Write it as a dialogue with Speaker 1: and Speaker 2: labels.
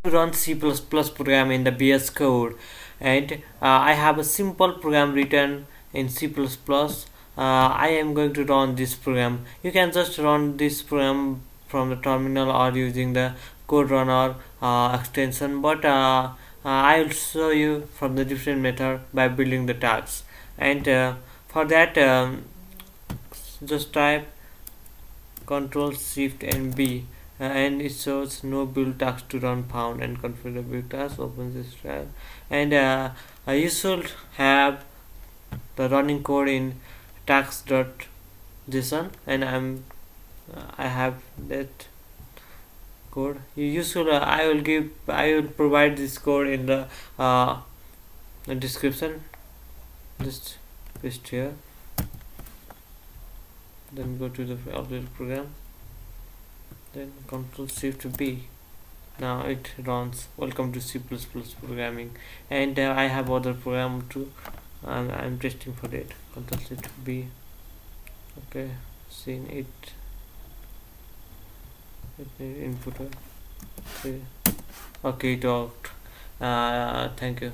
Speaker 1: run C++ program in the VS Code, and I have a simple program written in C++. I am going to run this program. You can just run this program from the terminal or using the code runner extension, but I will show you from the different method by building the tags. And for that, just type Control Shift and B, and it shows no build task to run found, and configure the build task, open this file, and you should have the running code in tasks.json, and I have that code. You should I will provide this code in the description. Just paste here, then go to the update program, then Control Shift B. Now it runs. Welcome to C++ programming, and I have other program too. I'm testing for it. Control Shift B. Okay, seen it. Input. Okay, it worked. Thank you.